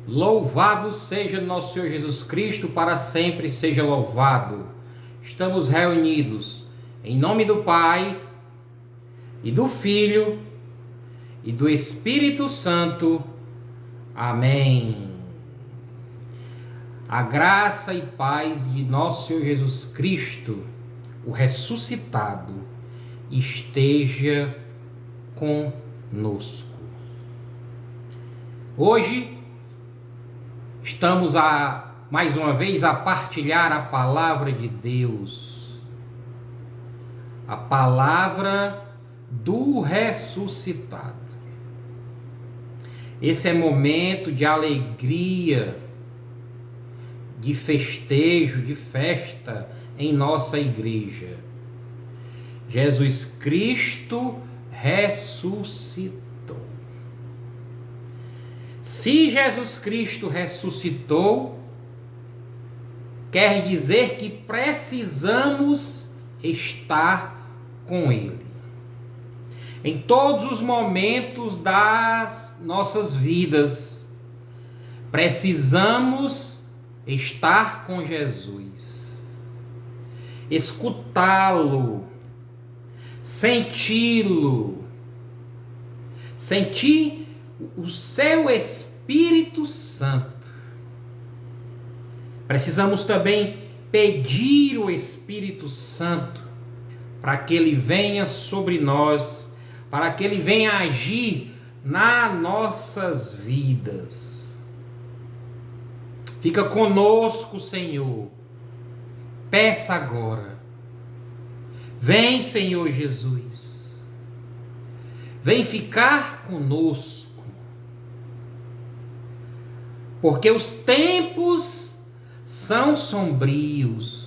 Louvado seja nosso Senhor Jesus Cristo, para sempre seja louvado. Estamos reunidos em nome do Pai, e do Filho, e do Espírito Santo. Amém. A graça e paz de nosso Senhor Jesus Cristo, o ressuscitado, esteja conosco. Hoje estamos mais uma vez a partilhar a palavra de Deus, a palavra do ressuscitado. Esse é momento de alegria, de festejo, de festa em nossa igreja. Jesus Cristo ressuscitou. Se Jesus Cristo ressuscitou, quer dizer que precisamos estar com Ele. Em todos os momentos das nossas vidas, precisamos estar com Jesus, escutá-lo, senti-lo, sentir o seu Espírito Santo. Precisamos também pedir o Espírito Santo para que ele venha sobre nós, para que ele venha agir nas nossas vidas. Fica conosco, Senhor. Peça agora. Vem, Senhor Jesus. Vem ficar conosco. Porque os tempos são sombrios.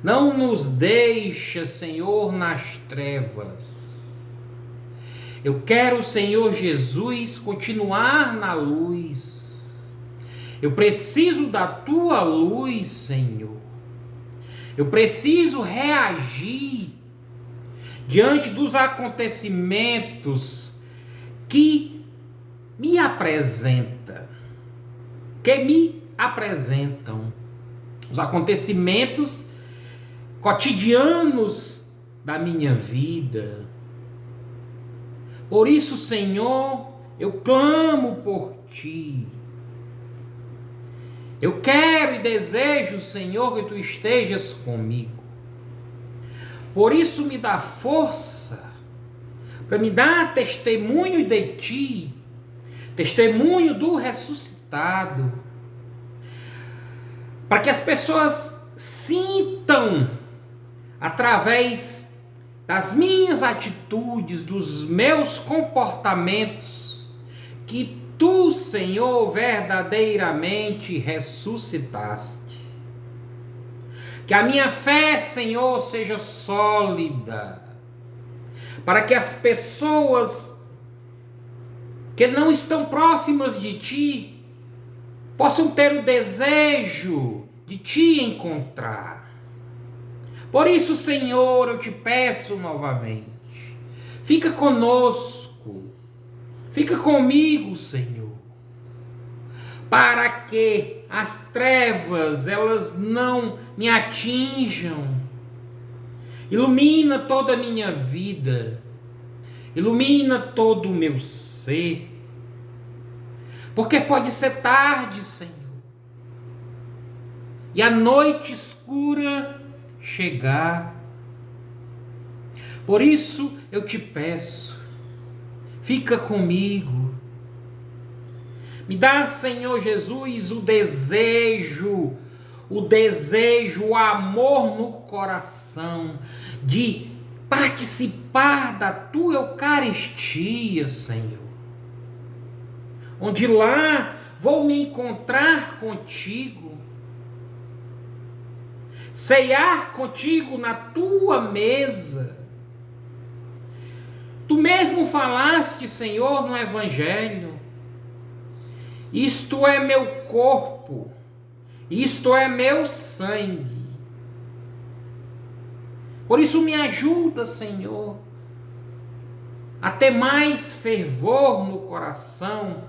Não nos deixa, Senhor, nas trevas. Eu quero, Senhor Jesus, continuar na luz. Eu preciso da tua luz, Senhor. Eu preciso reagir diante dos acontecimentos que me apresentam. Os acontecimentos cotidianos da minha vida. Por isso, Senhor, eu clamo por Ti. Eu quero e desejo, Senhor, que Tu estejas comigo. Por isso me dá força para me dar testemunho de Ti, testemunho do ressuscitado, para que as pessoas sintam, através das minhas atitudes, dos meus comportamentos, que Tu, Senhor, verdadeiramente ressuscitaste. Que a minha fé, Senhor, seja sólida, para que as pessoas que não estão próximas de Ti possam ter o desejo de Te encontrar. Por isso, Senhor, eu Te peço novamente, fica conosco, fica comigo, Senhor, para que as trevas, elas não me atinjam. Ilumina toda a minha vida, ilumina todo o meu ser, porque pode ser tarde, Senhor, e a noite escura chegar. Por isso eu Te peço, fica comigo. Me dá, Senhor Jesus, o desejo, o amor no coração de participar da Tua Eucaristia, Senhor. Onde lá vou me encontrar contigo, ceiar contigo na Tua mesa. Tu mesmo falaste, Senhor, no Evangelho: isto é meu corpo, isto é meu sangue. Por isso me ajuda, Senhor, a ter mais fervor no coração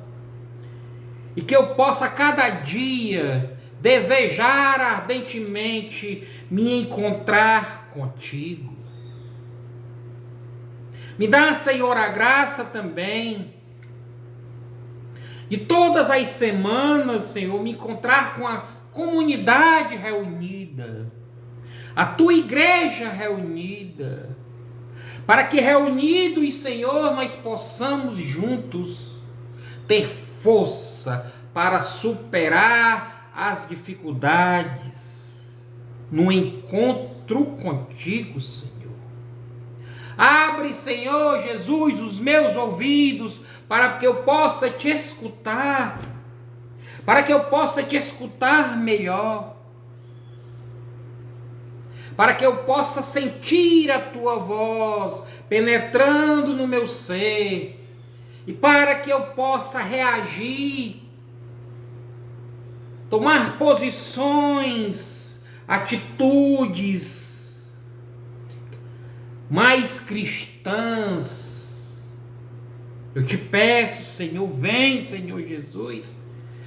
e que eu possa cada dia desejar ardentemente me encontrar contigo. Me dá, Senhor, a graça também de todas as semanas, Senhor, me encontrar com a comunidade reunida, a tua igreja reunida, para que reunidos, Senhor, nós possamos juntos ter força para superar as dificuldades no encontro contigo, Senhor. Abre, Senhor Jesus, os meus ouvidos para que eu possa te escutar, para que eu possa te escutar melhor, para que eu possa sentir a tua voz penetrando no meu ser, e para que eu possa reagir, tomar posições, atitudes mais cristãs. Eu te peço, Senhor, vem, Senhor Jesus,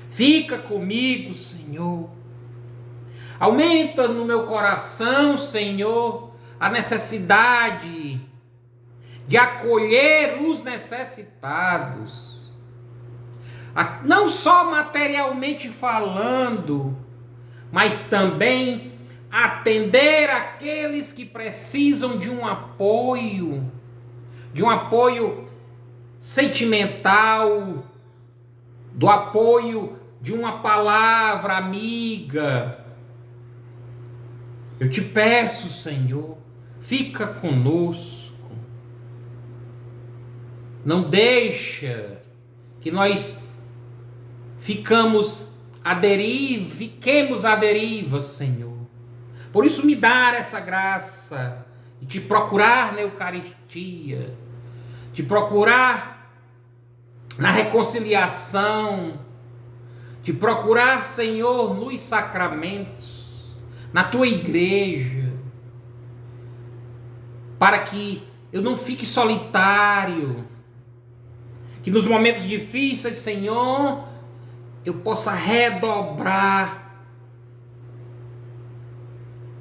fica comigo, Senhor. Aumenta no meu coração, Senhor, a necessidade de acolher os necessitados, não só materialmente falando, mas também atender aqueles que precisam de um apoio sentimental, do apoio de uma palavra amiga. Eu te peço, Senhor, fica conosco. Não deixa que nós fiquemos à deriva, Senhor. Por isso me dá essa graça de te procurar na Eucaristia, de procurar na reconciliação, de procurar, Senhor, nos sacramentos, na tua igreja, para que eu não fique solitário, que nos momentos difíceis, Senhor, eu possa redobrar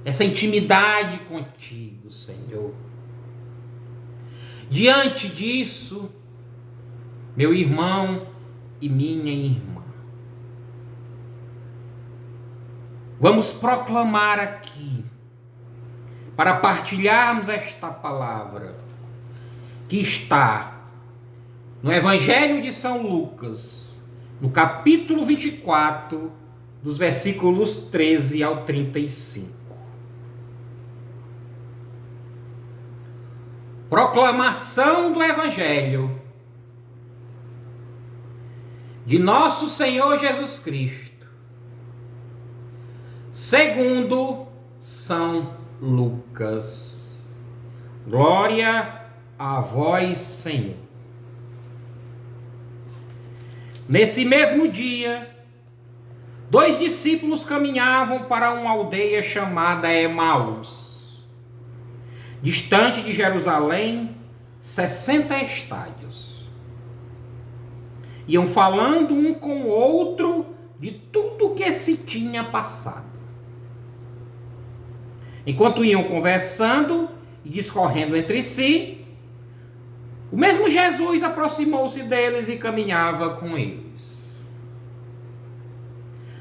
essa intimidade contigo, Senhor. Diante disso, meu irmão e minha irmã, vamos proclamar aqui, para partilharmos esta palavra, que está no Evangelho de São Lucas, no capítulo 24, dos versículos 13 ao 35. Proclamação do Evangelho de nosso Senhor Jesus Cristo, segundo São Lucas. Glória a vós, Senhor. Nesse mesmo dia, 2 discípulos caminhavam para uma aldeia chamada Emaús, distante de Jerusalém, 60 estádios. Iam falando um com o outro de tudo o que se tinha passado. Enquanto iam conversando e discorrendo entre si, o mesmo Jesus aproximou-se deles e caminhava com eles.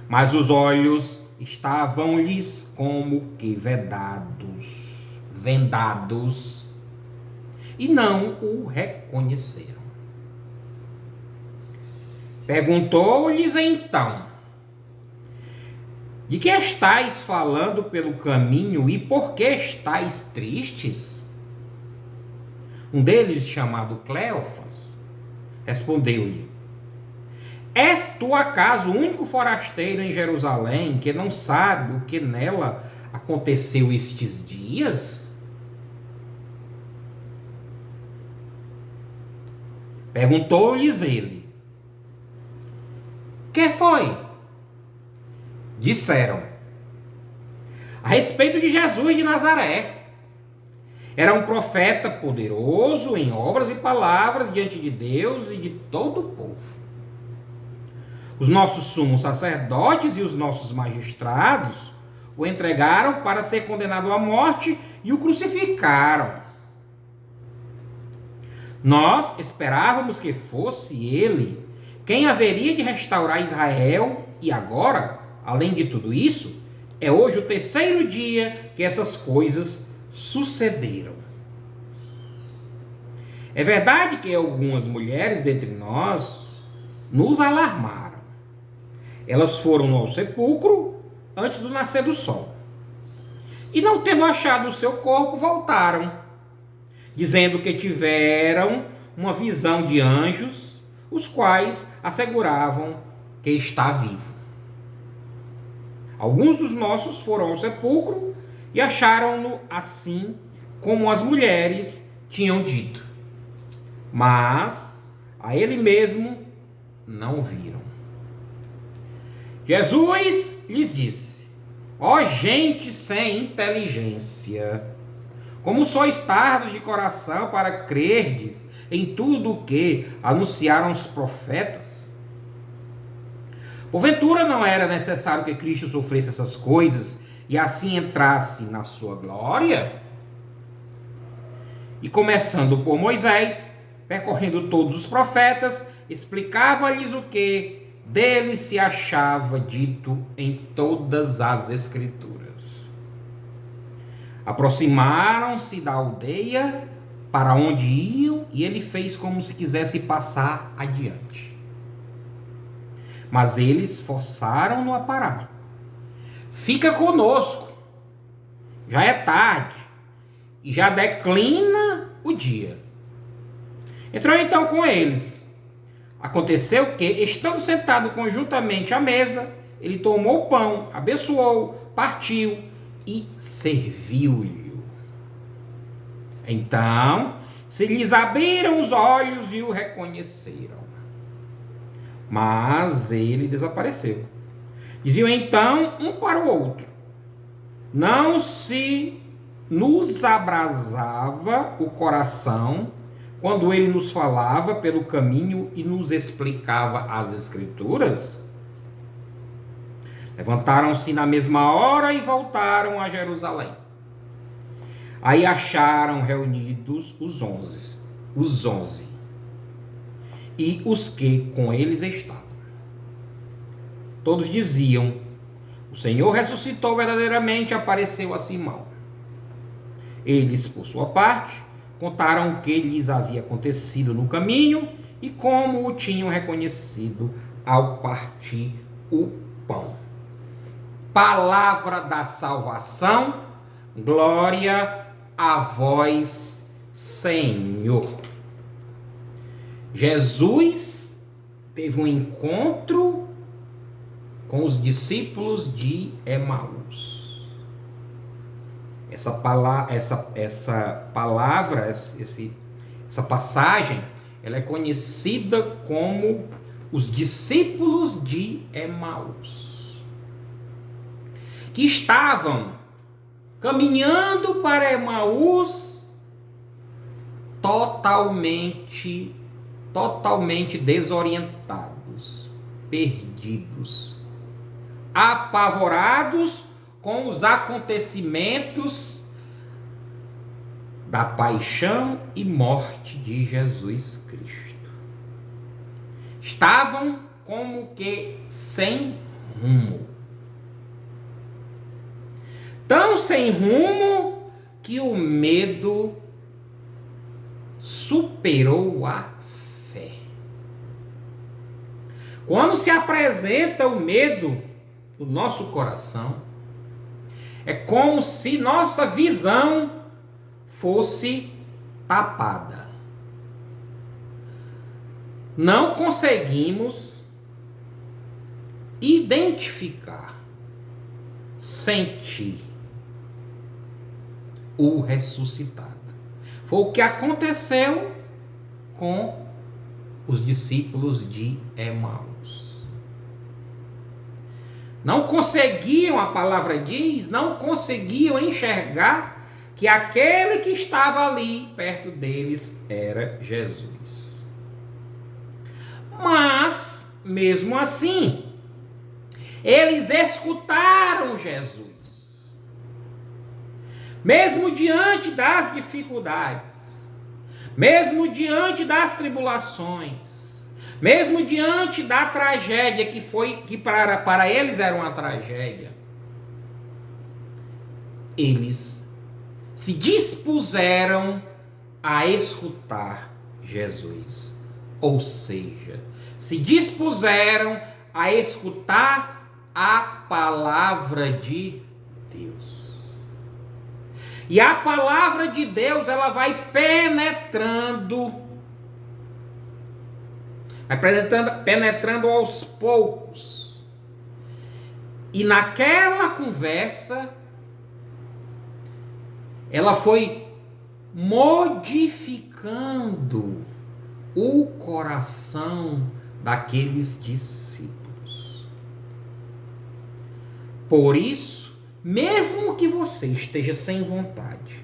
Mas os olhos estavam-lhes como que vendados, e não o reconheceram. Perguntou-lhes então: de que estáis falando pelo caminho e por que estáis tristes? Um deles, chamado Cleofas, respondeu-lhe: és tu acaso o único forasteiro em Jerusalém que não sabe o que nela aconteceu estes dias? Perguntou-lhes ele: que foi? Disseram: a respeito de Jesus de Nazaré. Era um profeta poderoso em obras e palavras diante de Deus e de todo o povo. Os nossos sumos sacerdotes e os nossos magistrados o entregaram para ser condenado à morte e o crucificaram. Nós esperávamos que fosse ele quem haveria de restaurar Israel, e agora, além de tudo isso, é hoje o terceiro dia que essas coisas sucederam. É verdade que algumas mulheres dentre nós nos alarmaram. Elas foram ao sepulcro antes do nascer do sol. E não tendo achado o seu corpo, voltaram, dizendo que tiveram uma visão de anjos, os quais asseguravam que está vivo. Alguns dos nossos foram ao sepulcro e acharam-no assim como as mulheres tinham dito. Mas a ele mesmo não viram. Jesus lhes disse: ó gente sem inteligência, como sois tardos de coração para crerdes em tudo o que anunciaram os profetas? Porventura não era necessário que Cristo sofresse essas coisas e assim entrasse na sua glória? E começando por Moisés, percorrendo todos os profetas, explicava-lhes o que dele se achava dito em todas as Escrituras. Aproximaram-se da aldeia para onde iam, e ele fez como se quisesse passar adiante. Mas eles forçaram-no a parar. Fica conosco, já é tarde, e já declina o dia. Entrou então com eles. Aconteceu que, estando sentado conjuntamente à mesa, ele tomou o pão, abençoou, partiu e serviu-lhe. Então se lhes abriram os olhos e o reconheceram. Mas ele desapareceu. Diziam então um para o outro: não se nos abrasava o coração quando ele nos falava pelo caminho e nos explicava as Escrituras? Levantaram-se na mesma hora e voltaram a Jerusalém. Aí acharam reunidos os onze, e os que com eles estavam. Todos diziam: o Senhor ressuscitou verdadeiramente, apareceu a Simão. Eles, por sua parte, contaram o que lhes havia acontecido no caminho e como o tinham reconhecido ao partir o pão. Palavra da salvação, glória a vós, Senhor. Jesus teve um encontro com os discípulos de Emaús. Essa passagem, ela é conhecida como os discípulos de Emaús, que estavam caminhando para Emaús totalmente desorientados, perdidos, apavorados com os acontecimentos da paixão e morte de Jesus Cristo. Estavam como que sem rumo. Tão sem rumo que o medo superou a fé. Quando se apresenta o medo no nosso coração, é como se nossa visão fosse tapada. Não conseguimos identificar, sentir o ressuscitado. Foi o que aconteceu com os discípulos de Emaús. Não conseguiam, a palavra diz, não conseguiam enxergar que aquele que estava ali perto deles era Jesus. Mas, mesmo assim, eles escutaram Jesus. Mesmo diante das dificuldades, mesmo diante das tribulações, mesmo diante da tragédia que para eles era uma tragédia, eles se dispuseram a escutar Jesus. Ou seja, se dispuseram a escutar a palavra de Deus. E a palavra de Deus, ela vai penetrando aos poucos. E naquela conversa, ela foi modificando o coração daqueles discípulos. Por isso, mesmo que você esteja sem vontade,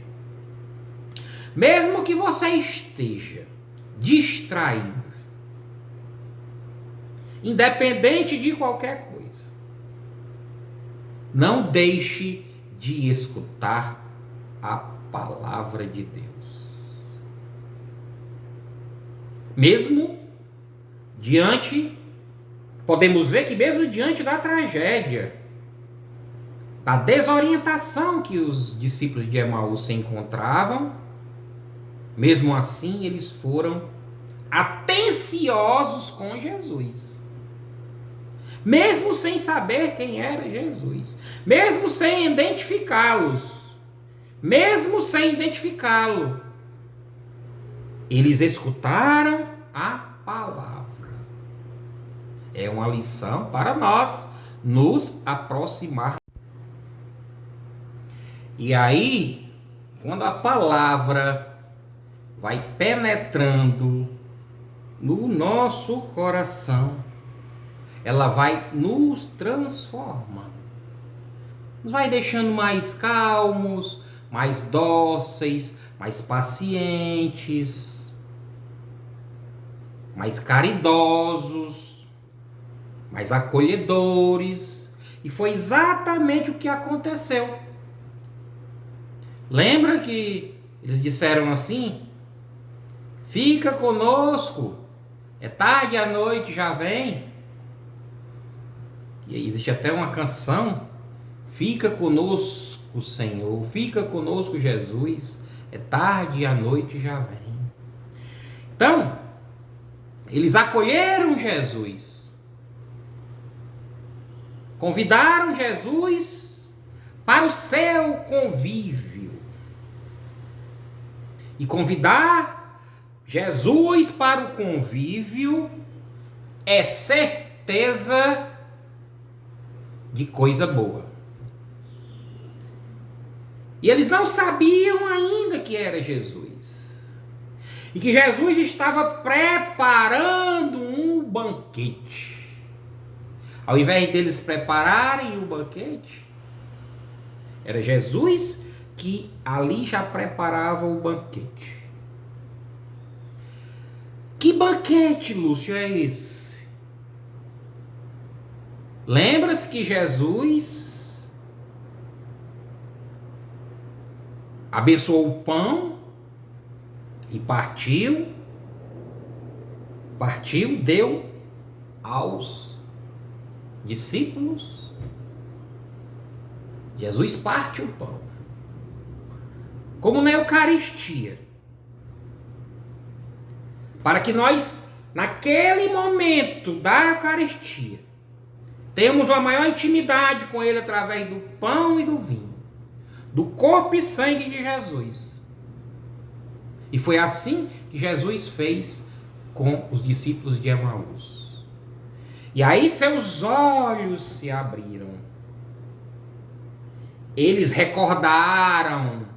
mesmo que você esteja distraído, independente de qualquer coisa, não deixe de escutar a palavra de Deus. Podemos ver que mesmo diante da tragédia, da desorientação que os discípulos de Emaús se encontravam, mesmo assim eles foram atenciosos com Jesus. Mesmo sem saber quem era Jesus, mesmo sem identificá-lo, eles escutaram a palavra. É uma lição para nós nos aproximar. E aí, quando a palavra vai penetrando no nosso coração, ela vai nos transformando. Nos vai deixando mais calmos, mais dóceis, mais pacientes, mais caridosos, mais acolhedores. E foi exatamente o que aconteceu. Lembra que eles disseram assim? Fica conosco, é tarde, a noite já vem. E aí existe até uma canção, fica conosco, Senhor, fica conosco, Jesus, é tarde, a noite já vem. Então, eles acolheram Jesus, convidaram Jesus para o seu convívio. E convidar Jesus para o convívio é certeza de coisa boa. E eles não sabiam ainda que era Jesus. E que Jesus estava preparando um banquete. Ao invés deles prepararem o banquete, era Jesus que ali já preparava o banquete. Que banquete, Lúcio, é esse? Lembra-se que Jesus abençoou o pão e partiu, deu aos discípulos. Jesus parte o pão. Como na Eucaristia, para que nós, naquele momento da Eucaristia, temos uma maior intimidade com Ele através do pão e do vinho, do corpo e sangue de Jesus. E foi assim que Jesus fez com os discípulos de Emaús. E aí seus olhos se abriram. Eles recordaram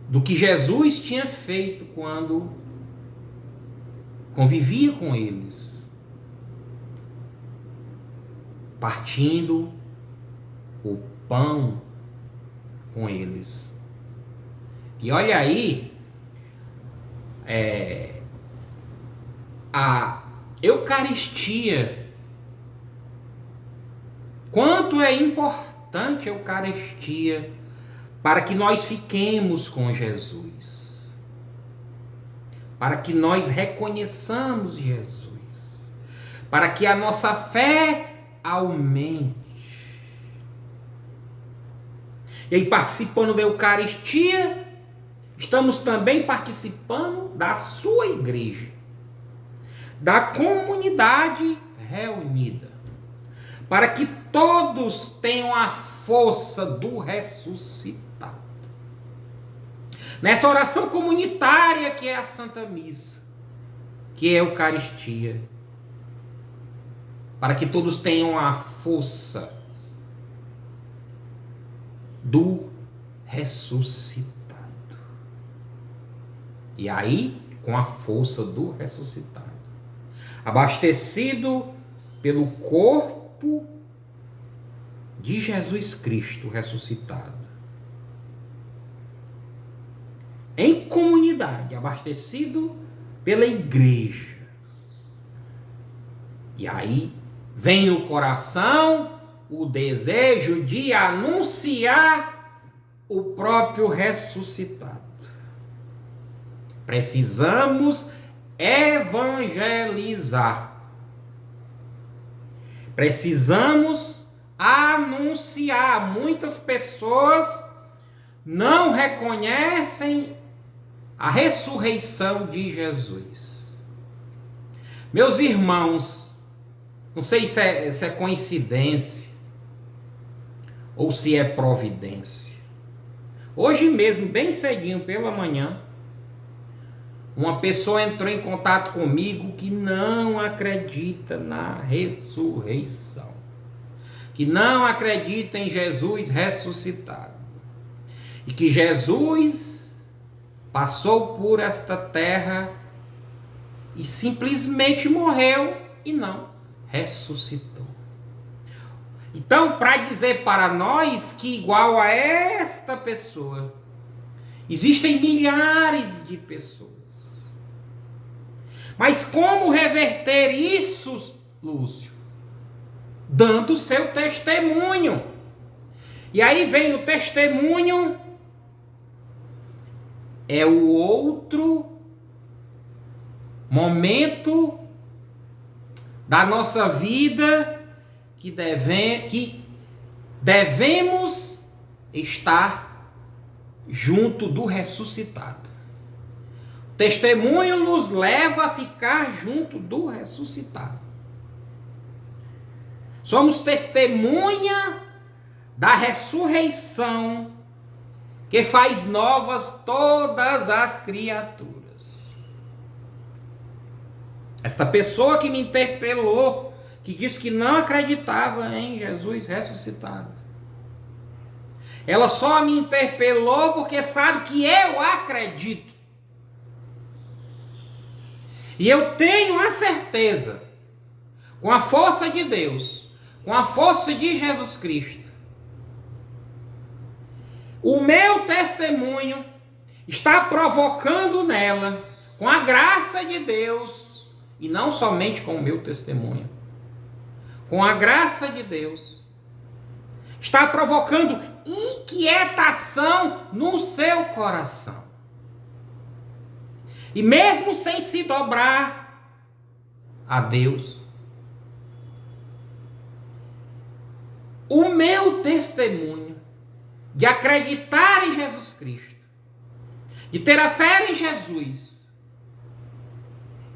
do que Jesus tinha feito quando convivia com eles, partindo o pão com eles. E olha aí, a Eucaristia, quanto é importante a Eucaristia para que nós fiquemos com Jesus, para que nós reconheçamos Jesus, para que a nossa fé aumente. E aí, participando da Eucaristia, estamos também participando da sua igreja, da comunidade reunida, para que todos tenham a força do ressuscitado. Nessa oração comunitária que é a Santa Missa, que é a Eucaristia, para que todos tenham a força do ressuscitado. E aí, com a força do ressuscitado, abastecido pelo corpo de Jesus Cristo ressuscitado, em comunidade, abastecido pela igreja. E aí vem no coração o desejo de anunciar o próprio ressuscitado. Precisamos evangelizar. Precisamos anunciar. Muitas pessoas não reconhecem a ressurreição de Jesus. Meus irmãos, não sei se é coincidência ou se é providência. Hoje mesmo, bem cedinho pela manhã, uma pessoa entrou em contato comigo que não acredita na ressurreição, que não acredita em Jesus ressuscitado, e que Jesus passou por esta terra e simplesmente morreu e não ressuscitou. Então, para dizer para nós que igual a esta pessoa, existem milhares de pessoas. Mas como reverter isso, Lúcio? Dando o seu testemunho. E aí vem o testemunho, é o outro momento da nossa vida que devemos estar junto do ressuscitado. O testemunho nos leva a ficar junto do ressuscitado. Somos testemunha da ressurreição que faz novas todas as criaturas. Esta pessoa que me interpelou, que disse que não acreditava em Jesus ressuscitado, ela só me interpelou porque sabe que eu acredito. E eu tenho a certeza, com a força de Deus, com a força de Jesus Cristo, o meu testemunho está provocando nela, com a graça de Deus, e não somente com o meu testemunho, com a graça de Deus, está provocando inquietação no seu coração. E mesmo sem se dobrar a Deus, o meu testemunho de acreditar em Jesus Cristo, de ter a fé em Jesus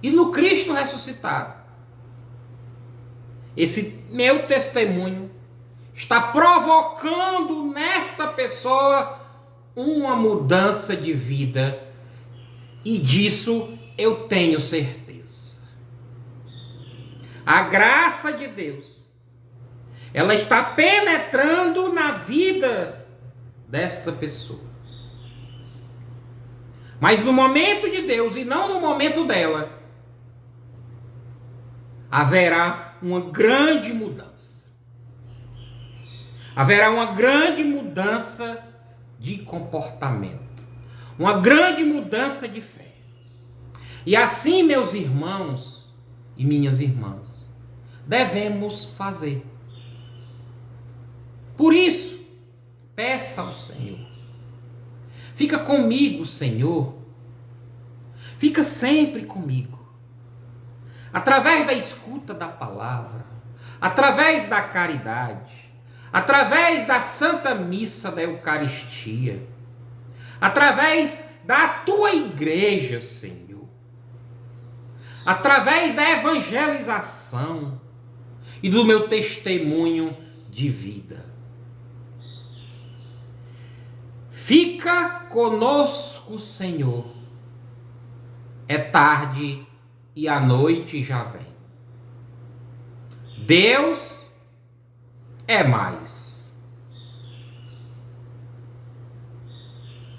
e no Cristo ressuscitado, esse meu testemunho está provocando nesta pessoa uma mudança de vida, e disso eu tenho certeza. A graça de Deus, ela está penetrando na vida desta pessoa. Mas no momento de Deus e não no momento dela, haverá uma grande mudança. Haverá uma grande mudança de comportamento. Uma grande mudança de fé. E assim, meus irmãos, e minhas irmãs, devemos fazer. Por isso, peça ao Senhor. Fica comigo, Senhor. Fica sempre comigo. Através da escuta da palavra, através da caridade, através da Santa Missa da Eucaristia, através da tua igreja, Senhor, através da evangelização e do meu testemunho de vida. Fica conosco, Senhor. É tarde e a noite já vem. Deus é mais.